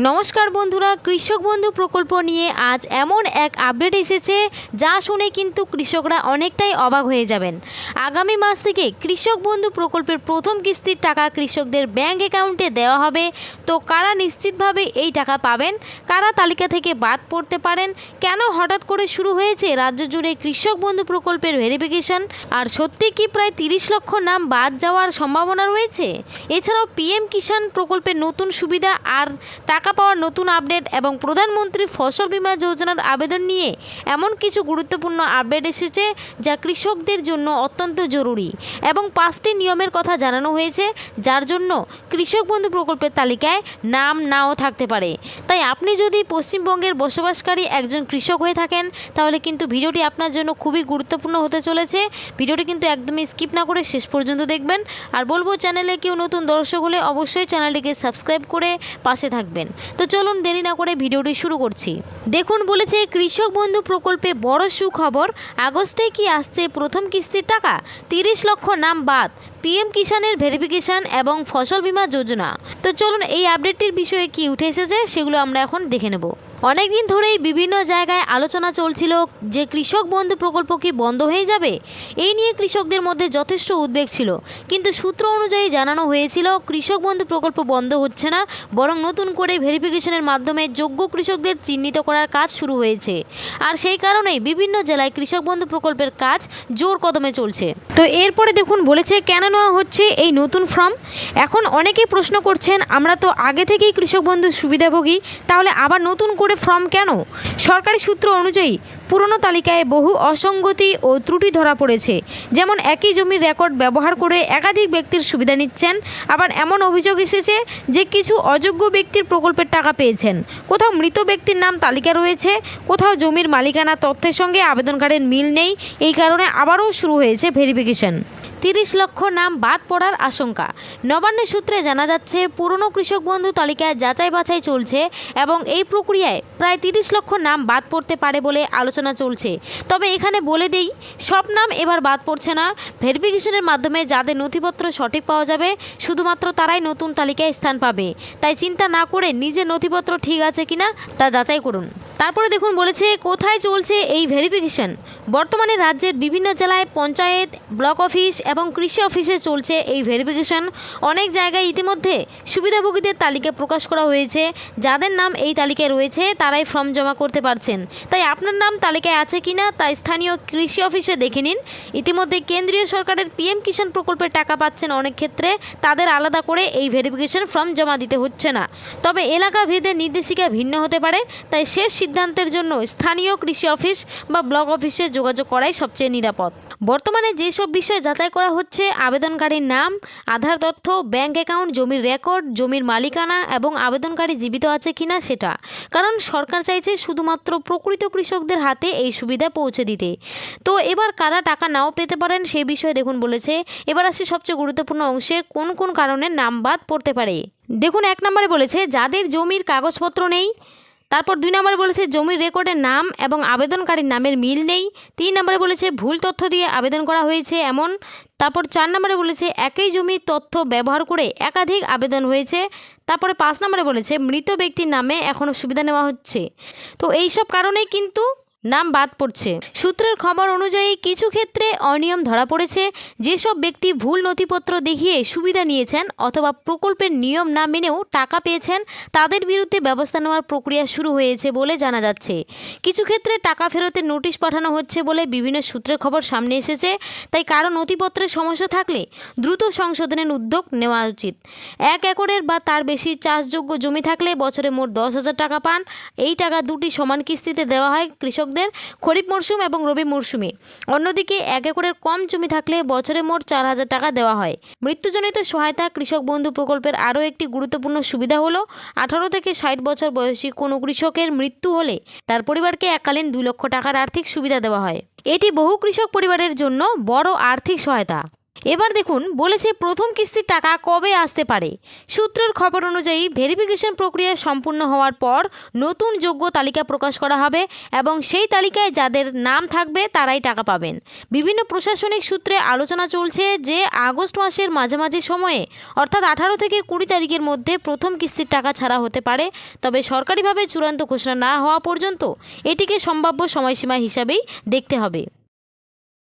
নমস্কার বন্ধুরা, কৃষক বন্ধু প্রকল্প নিয়ে আজ এমন এক আপডেট এসেছে যা শুনে কিন্তু কৃষকরা অনেকটাই অবাক হয়ে যাবেন। আগামী মাস থেকে কৃষক বন্ধু প্রকল্পের প্রথম কিস্তির টাকা কৃষকদের ব্যাংক অ্যাকাউন্টে দেওয়া হবে। তো কারা নিশ্চিতভাবে এই টাকা পাবেন, কারা তালিকা থেকে বাদ পড়তে পারেন, কেন হঠাৎ করে শুরু হয়েছে রাজ্য জুড়ে কৃষক বন্ধু প্রকল্পের ভেরিফিকেশন, আর সত্যি কি প্রায় 30 লক্ষ নাম বাদ যাওয়ার সম্ভাবনা রয়েছে? এছাড়াও পিএম কিষাণ প্রকল্পের নতুন সুবিধা আর টাকা পাওয়ার নতুন আপডেট এবং প্রধানমন্ত্রী ফসল বীমা যোজনার আবেদন নিয়ে এমন কিছু গুরুত্বপূর্ণ আপডেট এসেছে যা কৃষকদের জন্য অত্যন্ত জরুরি, এবং 5টি নিয়মের কথা জানানো হয়েছে যার জন্য কৃষক বন্ধু প্রকল্পের তালিকায় নাম নাও থাকতে পারে। তাই আপনি যদি পশ্চিমবঙ্গের বসবাসকারী একজন কৃষক হয়ে থাকেন তাহলে কিন্তু ভিডিওটি আপনার জন্য খুবই গুরুত্বপূর্ণ হতে চলেছে। ভিডিওটি কিন্তু একদমই স্কিপ না করে শেষ পর্যন্ত দেখবেন। আর বলবো, চ্যানেলে কেউ নতুন দর্শক হলে অবশ্যই চ্যানেলটিকে সাবস্ক্রাইব করে পাশে থাকবেন। তো চলুন দেরি না করে ভিডিওটি শুরু করছি। দেখুন, বলেছে কৃষক বন্ধু প্রকল্পে বড় সুখবর, আগস্টে কি আসছে প্রথম কিস্তির টাকা, 30 লক্ষ নাম বাদ, পিএম কিষাণের ভেরিফিকেশন এবং ফসল বীমা যোজনা। তো চলুন এই আপডেটটির বিষয়ে কি উঠে এসেছে সেগুলো আমরা এখন দেখে নেব। অনেকদিন ধরেই বিভিন্ন জায়গায় আলোচনা চলছিল যে কৃষক বন্ধু প্রকল্প কি বন্ধ হয়ে যাবে। এই নিয়ে কৃষকদের মধ্যে যথেষ্ট উদ্বেগ ছিল, কিন্তু সূত্র অনুযায়ী জানানো হয়েছিল কৃষক বন্ধু প্রকল্প বন্ধ হচ্ছে না, বরং নতুন করে ভেরিফিকেশনের মাধ্যমে যোগ্য কৃষকদের চিহ্নিত করার কাজ শুরু হয়েছে। আর সেই কারণেই বিভিন্ন জেলায় কৃষক বন্ধু প্রকল্পের কাজ জোর কদমে চলছে। তো এরপরে দেখুন, বলেছে কেন নেওয়া হচ্ছে এই নতুন ফর্ম। এখন অনেকেই প্রশ্ন করছেন, আমরা তো আগে থেকেই কৃষক বন্ধু সুবিধাভোগী, তাহলে আবার নতুন করে ফর্ম কেন? সরকারি সূত্র অনুযায়ী পুরনো তালিকায় বহু অসঙ্গতি ও ত্রুটি ধরা পড়েছে। যেমন একই জমির রেকর্ড ব্যবহার করে একাধিক ব্যক্তির সুবিধা নিচ্ছেন। আবার এমন অভিযোগ এসেছে যে কিছু অযোগ্য ব্যক্তির প্রকল্পের টাকা পেয়েছেন। কোথাও মৃত ব্যক্তির নাম তালিকা রয়েছে, কোথাও জমির মালিকানা তথ্যের সঙ্গে আবেদনকারীর মিল নেই। এই কারণে আবারও শুরু হয়েছে ভেরিফিকেশন। 30 লক্ষ নাম বাদ পড়ার আশঙ্কা। নবান্নের সূত্রে জানা যাচ্ছে পুরনো কৃষক বন্ধু তালিকায় যাচাই বাছাই চলছে এবং এই প্রক্রিয়ায় প্রায় 30 লক্ষ নাম বাদ পড়তে পারে বলে আলোচনা চলছে। তবে এখানে বলে দেই, সব নাম এবার বাদ পড়ছে না। ভেরিফিকেশনের মাধ্যমে যাদের নথিপত্র সঠিক পাওয়া যাবে শুধুমাত্র তারাই নতুন তালিকায় স্থান পাবে। তাই চিন্তা না করে নিজের নথিপত্র ঠিক আছে কিনা তা যাচাই করুন। তারপরে দেখুন, বলেছে কোথায় চলছে এই ভেরিফিকেশন। বর্তমানে রাজ্যের বিভিন্ন জেলায় পঞ্চায়েত, ব্লক অফিস এবং কৃষি অফিসে চলছে এই ভেরিফিকেশন। অনেক জায়গায় ইতিমধ্যে সুবিধাভোগীদের তালিকা প্রকাশ করা হয়েছে। যাদের নাম এই তালিকায় রয়েছে তারাই ফর্ম জমা করতে পারছেন। তাই আপনার নাম তালিকায় আছে কিনা তা স্থানীয় কৃষি অফিসে দেখে নিন। ইতিমধ্যে কেন্দ্রীয় সরকারের পিএম কিষাণ প্রকল্পের টাকা পাচ্ছেন অনেক ক্ষেত্রে তাদের আলাদা করে এই ভেরিফিকেশন ফর্ম জমা দিতে হচ্ছে না। তবে এলাকা ভেদে নির্দেশিকা ভিন্ন হতে পারে। তাই শেষ সিদ্ধান্তের জন্য স্থানীয় কৃষি অফিস বা ব্লক অফিসে যোগাযোগ করাই সবচেয়ে নিরাপদ। বর্তমানে যেসব বিষয় যাচাই করা হচ্ছে, আবেদনকারীর নাম, আধার তথ্য, ব্যাংক অ্যাকাউন্ট, জমির রেকর্ড, জমির মালিকানা এবং আবেদনকারী জীবিত আছে কিনা সেটা। কারণ সরকার চাইছে শুধুমাত্র প্রকৃত কৃষকদের হাতে এই সুবিধা পৌঁছে দিতে। তো এবার কারা টাকা নাও পেতে পারেন সেই বিষয়ে দেখুন, বলেছে এবার আসছে সবচেয়ে গুরুত্বপূর্ণ অংশে কোন কোন কারণে নাম বাদ পড়তে পারে। দেখুন, 1 নম্বরে বলেছে যাদের জমির কাগজপত্র নেই। তারপর 2 নম্বরে বলেছে জমির রেকর্ডের নাম এবং আবেদনকারীর নামের মিল নেই। 3 নম্বরে বলেছে ভুল তথ্য দিয়ে আবেদন করা হয়েছে এমন। তারপর 4 নম্বরে বলেছে একই জমির তথ্য ব্যবহার করে একাধিক আবেদন হয়েছে। তারপরে 5 নম্বরে বলেছে মৃত ব্যক্তির নামে এখনও সুবিধা নেওয়া হচ্ছে। তো এইসব কারণেই কিন্তু নাম বাদ পড়ছে। সূত্রের খবর অনুযায়ী কিছু ক্ষেত্রে অনিয়ম ধরা পড়েছে। যেসব ব্যক্তি ভুল নথিপত্র দেখিয়ে সুবিধা নিয়েছেন অথবা প্রকল্পের নিয়ম না মেনেও টাকা পেয়েছেন তাদের বিরুদ্ধে ব্যবস্থা নেওয়ার প্রক্রিয়া শুরু হয়েছে বলে জানা যাচ্ছে। কিছু ক্ষেত্রে টাকা ফেরতের নোটিশ পাঠানো হচ্ছে বলে বিভিন্ন সূত্রের খবর সামনে এসেছে। তাই কারো নথিপত্রের সমস্যা থাকলে দ্রুত সংশোধনের উদ্যোগ নেওয়া উচিত। 1 একরের বা তার বেশি চাষযোগ্য জমি থাকলে বছরে মোট 10,000 টাকা পান। এই টাকা 2টি সমান কিস্তিতে দেওয়া হয় কৃষক খরিফ মরশুম এবং রবি মরশুমে। অন্যদিকে 1 একরের কম জমি থাকলে বছরে মোট 4,000 টাকা দেওয়া হয়। মৃত্যুজনিত সহায়তা কৃষক বন্ধু প্রকল্পের আরও একটি গুরুত্বপূর্ণ সুবিধা হলো 18 থেকে 60 বছর বয়সী কোনো কৃষকের মৃত্যু হলে তার পরিবারকে এককালীন 2 লক্ষ টাকার আর্থিক সুবিধা দেওয়া হয়। এটি বহু কৃষক পরিবারের জন্য বড় আর্থিক সহায়তা। এবার দেখুন বলেছে প্রথম কিস্তির টাকা কবে আসতে পারে। সূত্রের খবর অনুযায়ী ভেরিফিকেশন প্রক্রিয়া সম্পূর্ণ হওয়ার পর নতুন যোগ্য তালিকা প্রকাশ করা হবে এবং সেই তালিকায় যাদের নাম থাকবে তারাই টাকা পাবেন। বিভিন্ন প্রশাসনিক সূত্রে আলোচনা চলছে যে আগস্ট মাসের মাঝামাঝি সময়ে অর্থাৎ 18 থেকে 20 তারিখের মধ্যে প্রথম কিস্তির টাকা ছাড়া হতে পারে। তবে সরকারিভাবে চূড়ান্ত ঘোষণা না হওয়া পর্যন্ত এটিকে সম্ভাব্য সময়সীমা হিসাবেই দেখতে হবে।